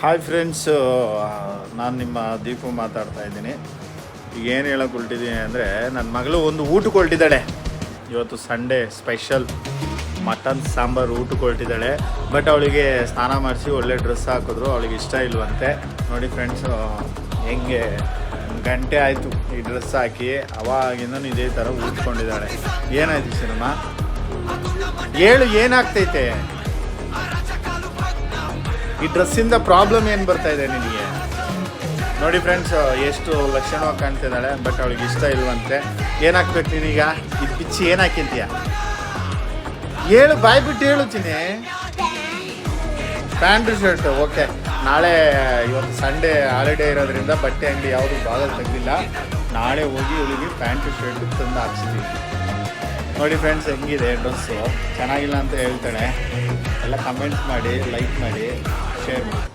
Hi friends, ನಾನು ನಿಮ್ಮ ದೀಪು ಮಾತಾಡ್ತಾ ಇದ್ದೀನಿ. ಈಗ ಏನು ಹೇಳೋಕೆ ಹೊರಟಿದ್ದೀನಿ ಅಂದರೆ, ನನ್ನ ಮಗಳು ಒಂದು ಊಟಕ್ಕೆ ಹೊರಟಿದ್ದಾಳೆ. ಇವತ್ತು ಸಂಡೇ ಸ್ಪೆಷಲ್ ಮಟನ್ ಸಾಂಬಾರು ಊಟಕ್ಕೆ ಹೊರಟಿದ್ದಾಳೆ. ಬಟ್ ಅವಳಿಗೆ ಸ್ನಾನ ಮಾಡಿಸಿ ಒಳ್ಳೆ ಡ್ರೆಸ್ ಹಾಕಿದ್ರು, ಅವಳಿಗೆ ಇಷ್ಟ ಇಲ್ವಂತೆ. ನೋಡಿ ಫ್ರೆಂಡ್ಸು, ಹೆಂಗೆ ಗಂಟೆ ಆಯಿತು ಈ ಡ್ರೆಸ್ ಹಾಕಿ, ಅವಾಗಿಂದ ಇದೇ ಥರ ಊದ್ಕೊಂಡಿದ್ದಾಳೆ. ಏನಾಯ್ತು ಸಿನಿಮಾ ಹೇಳು, ಏನಾಗ್ತೈತೆ? ಈ ಡ್ರೆಸ್ಸಿಂದ ಪ್ರಾಬ್ಲಮ್ ಏನು ಬರ್ತಾ ಇದೆ ನಿನಗೆ? ನೋಡಿ ಫ್ರೆಂಡ್ಸ್, ಎಷ್ಟು ಲಕ್ಷಣವಾಗಿ ಕಾಣ್ತಿದ್ದಾಳೆ. ಬಟ್ ಅವಳಿಗೆ ಇಷ್ಟ ಇಲ್ವಂತೆ. ಏನಾಕ್ಬೇಕು ನೀನೀಗ? ಇದು ಬಿಚ್ಚಿ ಏನು ಹಾಕಿಂತೀಯ? ಹೇಳು, ಬಾಯ್ ಬಿಟ್ಟು ಹೇಳುತ್ತೀನಿ. Pant shirt okay. ನಾಳೆ ಇವತ್ತು ಸಂಡೇ ಹಾಲಿಡೇ ಇರೋದ್ರಿಂದ ಬಟ್ಟೆ ಅಂಗಡಿ ಯಾವುದು ಬಾಗಲು ತೆಗೆದಿಲ್ಲ. ನಾಳೆ ಹೋಗಿ ಇವಳಿಗೆ ಪ್ಯಾಂಟು ಶರ್ಟು ತಂದು ಹಾಕ್ಸಿದ್ದೀವಿ. ನೋಡಿ ಫ್ರೆಂಡ್ಸ್, ಹೆಂಗಿದೆ ಡ್ರೆಸ್ಸು? ಚೆನ್ನಾಗಿಲ್ಲ ಅಂತ ಹೇಳ್ತಾಳೆ. ಎಲ್ಲ ಕಮೆಂಟ್ಸ್ ಮಾಡಿ, ಲೈಕ್ ಮಾಡಿ, ಶೇರ್ ಮಾಡಿ.